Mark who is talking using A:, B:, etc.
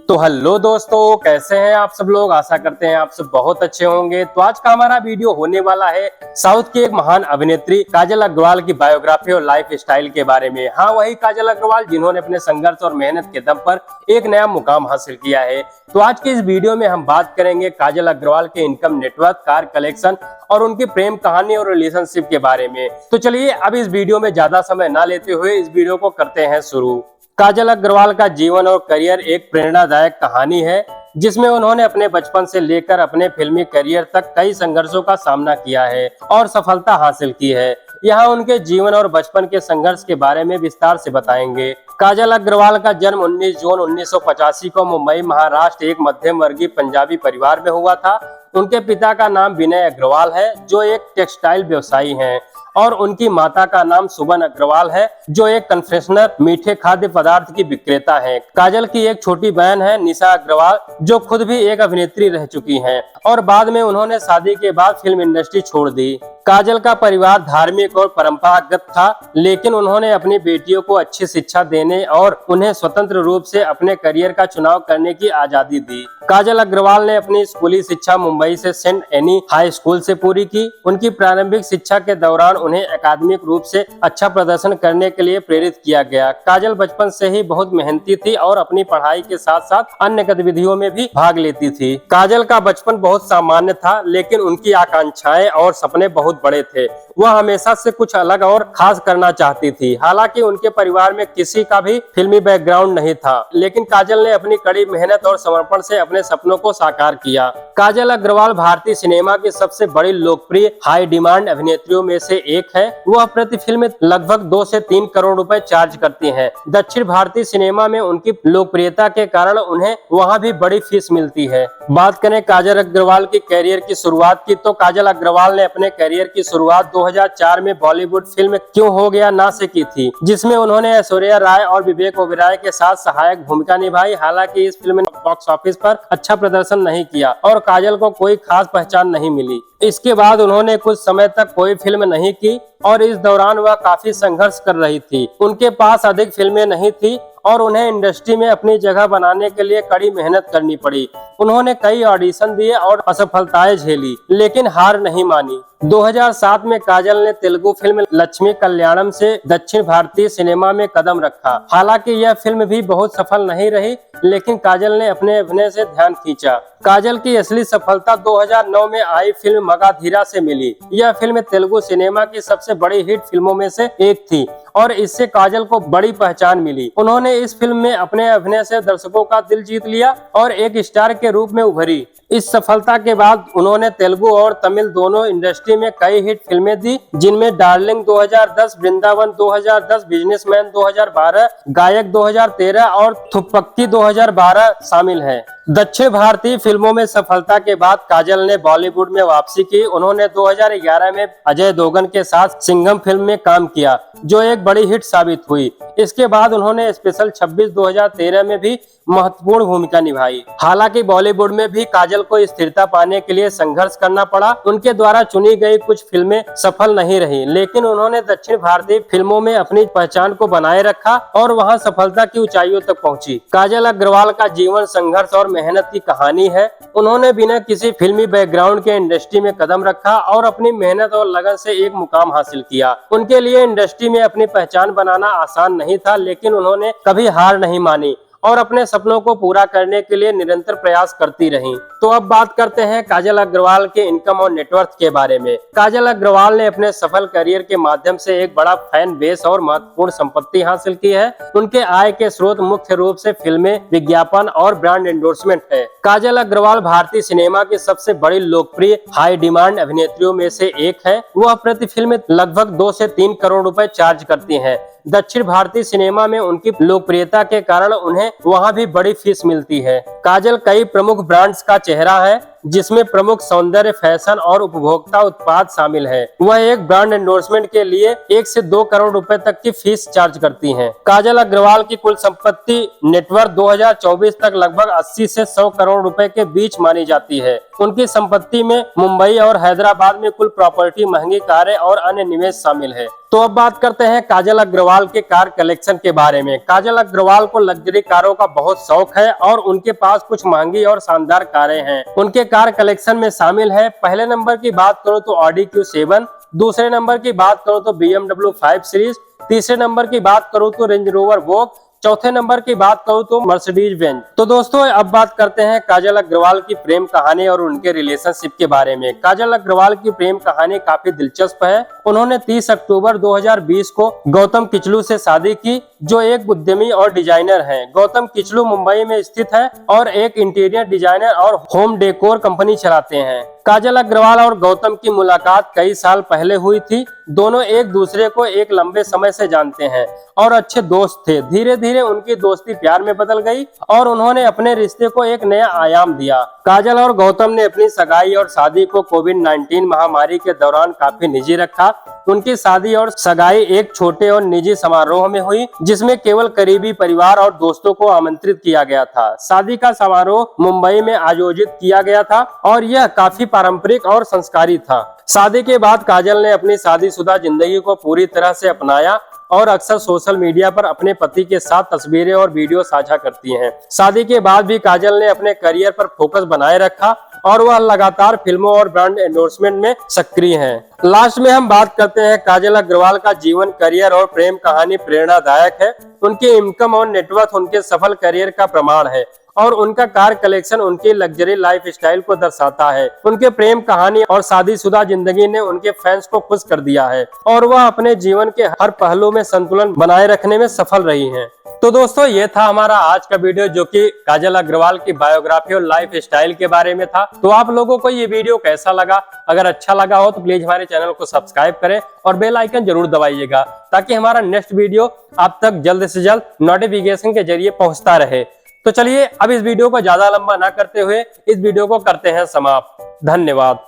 A: तो हेलो दोस्तों, कैसे हैं आप सब लोग। आशा करते हैं आप सब बहुत अच्छे होंगे। तो आज का हमारा वीडियो होने वाला है साउथ की एक महान अभिनेत्री काजल अग्रवाल की बायोग्राफी और लाइफ स्टाइल के बारे में। हाँ, वही काजल अग्रवाल जिन्होंने अपने संघर्ष और मेहनत के दम पर एक नया मुकाम हासिल किया है। तो आज के इस वीडियो में हम बात करेंगे काजल अग्रवाल के इनकम नेटवर्क, कार कलेक्शन और उनकी प्रेम कहानी और रिलेशनशिप के बारे में। तो चलिए अब इस वीडियो में ज्यादा समय ना लेते हुए इस वीडियो को करते हैं शुरू। काजल अग्रवाल का जीवन और करियर एक प्रेरणादायक कहानी है जिसमें उन्होंने अपने बचपन से लेकर अपने फिल्मी करियर तक कई संघर्षों का सामना किया है और सफलता हासिल की है। यहाँ उनके जीवन और बचपन के संघर्ष के बारे में विस्तार से बताएंगे। काजल अग्रवाल का जन्म 19 जून 1985 को मुंबई, महाराष्ट्र एक मध्यम वर्गीय पंजाबी परिवार में हुआ था। उनके पिता का नाम विनय अग्रवाल है जो एक टेक्सटाइल व्यवसायी हैं और उनकी माता का नाम सुबन अग्रवाल है जो एक कन्फेक्शनर मीठे खाद्य पदार्थ की विक्रेता है। काजल की एक छोटी बहन है निशा अग्रवाल जो खुद भी एक अभिनेत्री रह चुकी हैं और बाद में उन्होंने शादी के बाद फिल्म इंडस्ट्री छोड़ दी। काजल का परिवार धार्मिक और परंपरागत था, लेकिन उन्होंने अपनी बेटियों को अच्छी शिक्षा देने और उन्हें स्वतंत्र रूप से अपने करियर का चुनाव करने की आजादी दी। काजल अग्रवाल ने अपनी स्कूली शिक्षा मुंबई से सेंट एनी हाई स्कूल से पूरी की। उनकी प्रारंभिक शिक्षा के दौरान उन्हें अकादमिक रूप से अच्छा प्रदर्शन करने के लिए प्रेरित किया गया। काजल बचपन से ही बहुत मेहनती थी और अपनी पढ़ाई के साथ साथ अन्य गतिविधियों में भी भाग लेती थी। काजल का बचपन बहुत सामान्य था, लेकिन उनकी आकांक्षाएं और सपने बहुत बड़े थे। वह हमेशा से कुछ अलग और खास करना चाहती थी। हालांकि उनके परिवार में किसी का भी फिल्मी बैकग्राउंड नहीं था, लेकिन काजल ने अपनी कड़ी मेहनत और समर्पण से अपने सपनों को साकार किया। काजल अग्रवाल भारतीय सिनेमा की सबसे बड़ी लोकप्रिय हाई डिमांड अभिनेत्रियों में से एक है। वह प्रति फिल्म लगभग 2 से 3 करोड़ रुपए चार्ज करती हैं। दक्षिण भारतीय सिनेमा में उनकी लोकप्रियता के कारण उन्हें वहां भी बड़ी फीस मिलती है। बात करें काजल अग्रवाल की कैरियर की शुरुआत की, तो काजल अग्रवाल ने अपने कैरियर की शुरुआत 2004 में बॉलीवुड फिल्म क्यों हो गया ना से की थी, जिसमें उन्होंने ऐश्वर्या राय और विवेक ओबेरॉय के साथ सहायक भूमिका निभाई। हालांकि इस फिल्म ने बॉक्स ऑफिस पर अच्छा प्रदर्शन नहीं किया और काजल को कोई खास पहचान नहीं मिली। इसके बाद उन्होंने कुछ समय तक कोई फिल्म नहीं की और इस दौरान वह काफी संघर्ष कर रही थी। उनके पास अधिक फिल्में नहीं थी और उन्हें इंडस्ट्री में अपनी जगह बनाने के लिए कड़ी मेहनत करनी पड़ी। उन्होंने कई ऑडिशन दिए और असफलताएं झेली, लेकिन हार नहीं मानी। 2007 में काजल ने तेलुगु फिल्म लक्ष्मी कल्याणम से दक्षिण भारतीय सिनेमा में कदम रखा। हालांकि यह फिल्म भी बहुत सफल नहीं रही, लेकिन काजल ने अपने अभिनय से ध्यान खींचा। काजल की असली सफलता 2009 में आई फिल्म मगाधीरा से मिली। यह फिल्म तेलुगु सिनेमा की सबसे बड़ी हिट फिल्मों में से एक थी और इससे काजल को बड़ी पहचान मिली। उन्होंने इस फिल्म में अपने अभिनय से दर्शकों का दिल जीत लिया और एक स्टार के रूप में उभरी। इस सफलता के बाद उन्होंने तेलुगु और तमिल दोनों इंडस्ट्री में कई हिट फिल्में दी, जिनमें डार्लिंग 2010, वृंदावन 2010, बिजनेसमैन 2012, गायक 2013 और थुप्पक्की 2012 शामिल हैं। दक्षिण भारतीय फिल्मों में सफलता के बाद काजल ने बॉलीवुड में वापसी की। उन्होंने 2011 में अजय देवगन के साथ सिंघम फिल्म में काम किया, जो एक बड़ी हिट साबित हुई। इसके बाद उन्होंने स्पेशल 26 2013 में भी महत्वपूर्ण भूमिका निभाई। हालांकि बॉलीवुड में भी काजल को स्थिरता पाने के लिए संघर्ष करना पड़ा। उनके द्वारा चुनी गई कुछ फिल्में सफल नहीं रही, लेकिन उन्होंने दक्षिण भारतीय फिल्मों में अपनी पहचान को बनाए रखा और वहां सफलता की ऊंचाइयों तक पहुंची। काजल अग्रवाल का जीवन संघर्ष और मेहनत की कहानी है। उन्होंने बिना किसी फिल्मी बैकग्राउंड के इंडस्ट्री में कदम रखा और अपनी मेहनत और लगन से एक मुकाम हासिल किया। उनके लिए इंडस्ट्री में अपनी पहचान बनाना आसान नहीं था, लेकिन उन्होंने कभी हार नहीं मानी और अपने सपनों को पूरा करने के लिए निरंतर प्रयास करती रहीं। तो अब बात करते हैं काजल अग्रवाल के इनकम और नेटवर्थ के बारे में। काजल अग्रवाल ने अपने सफल करियर के माध्यम से एक बड़ा फैन बेस और महत्वपूर्ण संपत्ति हासिल की है। उनके आय के स्रोत मुख्य रूप से फिल्में, विज्ञापन और ब्रांड एंडोर्समेंट है। काजल अग्रवाल भारतीय सिनेमा की सबसे बड़ी लोकप्रिय हाई डिमांड अभिनेत्रियों में से एक है। वह प्रति फिल्म लगभग 2 से 3 करोड़ रुपए चार्ज करती हैं। दक्षिण भारतीय सिनेमा में उनकी लोकप्रियता के कारण उन्हें वहां भी बड़ी फीस मिलती है। काजल कई प्रमुख ब्रांड्स का चेहरा है, जिसमें प्रमुख सौंदर्य, फैशन और उपभोक्ता उत्पाद शामिल है। वह एक ब्रांड एंडोर्समेंट के लिए 1 से 2 करोड़ रुपए तक की फीस चार्ज करती हैं। काजल अग्रवाल की कुल संपत्ति नेटवर्थ 2024 तक लगभग 80 से 100 करोड़ रुपए के बीच मानी जाती है। उनकी संपत्ति में मुंबई और हैदराबाद में कुल प्रॉपर्टी, महंगी कारें और अन्य निवेश शामिल है। तो अब बात करते हैं काजल अग्रवाल के कार कलेक्शन के बारे में। काजल अग्रवाल को लग्जरी कारों का बहुत शौक है और उनके पास कुछ महंगी और शानदार कारें हैं। उनके कार कलेक्शन में शामिल है, पहले नंबर की बात करो तो ऑडी Q7, दूसरे नंबर की बात करो तो BMW 5 सीरीज, तीसरे नंबर की बात करूं तो रेंज रोवर वोग, चौथे नंबर की बात करूं तो मर्सिडीज बेंज। तो दोस्तों अब बात करते हैं काजल अग्रवाल की प्रेम कहानी और उनके रिलेशनशिप के बारे में। काजल अग्रवाल की प्रेम कहानी काफी दिलचस्प है। उन्होंने 30 अक्टूबर 2020 को गौतम किचलू से शादी की, जो एक उद्यमी और डिजाइनर हैं। गौतम किचलू मुंबई में स्थित है और एक इंटीरियर डिजाइनर और होम डेकोर कंपनी चलाते हैं। काजल अग्रवाल और गौतम की मुलाकात कई साल पहले हुई थी। दोनों एक दूसरे को एक लंबे समय से जानते हैं और अच्छे दोस्त थे। धीरे धीरे उनकी दोस्ती प्यार में बदल गई और उन्होंने अपने रिश्ते को एक नया आयाम दिया। काजल और गौतम ने अपनी सगाई और शादी को कोविड-19 महामारी के दौरान काफी निजी रखा। उनकी शादी और सगाई एक छोटे और निजी समारोह में हुई, जिसमें केवल करीबी परिवार और दोस्तों को आमंत्रित किया गया था। शादी का समारोह मुंबई में आयोजित किया गया था और यह काफी पारंपरिक और संस्कारी था। शादी के बाद काजल ने अपनी शादीशुदा जिंदगी को पूरी तरह से अपनाया और अक्सर सोशल मीडिया पर अपने पति के साथ तस्वीरें और वीडियो साझा करती हैं। शादी के बाद भी काजल ने अपने करियर पर फोकस बनाए रखा और वह लगातार फिल्मों और ब्रांड एंडोर्समेंट में सक्रिय हैं। लास्ट में हम बात करते हैं काजल अग्रवाल का जीवन, करियर और प्रेम कहानी प्रेरणादायक है। उनकी इनकम और नेटवर्थ उनके सफल करियर का प्रमाण है और उनका कार कलेक्शन उनकी लग्जरी लाइफ स्टाइल को दर्शाता है। उनके प्रेम कहानी और शादीशुदा जिंदगी ने उनके फैंस को खुश कर दिया है और वह अपने जीवन के हर पहलू में संतुलन बनाए रखने में सफल रही हैं। तो दोस्तों ये था हमारा आज का वीडियो, जो कि काजल अग्रवाल की बायोग्राफी और लाइफ स्टाइल के बारे में था। तो आप लोगों को ये वीडियो कैसा लगा? अगर अच्छा लगा हो तो प्लीज हमारे चैनल को सब्सक्राइब करें और बेल आइकन जरूर दबाइएगा, ताकि हमारा नेक्स्ट वीडियो आप तक जल्द से जल्द नोटिफिकेशन के जरिए पहुंचता रहे। तो चलिए अब इस वीडियो को ज्यादा लंबा ना करते हुए इस वीडियो को करते हैं समाप्त। धन्यवाद।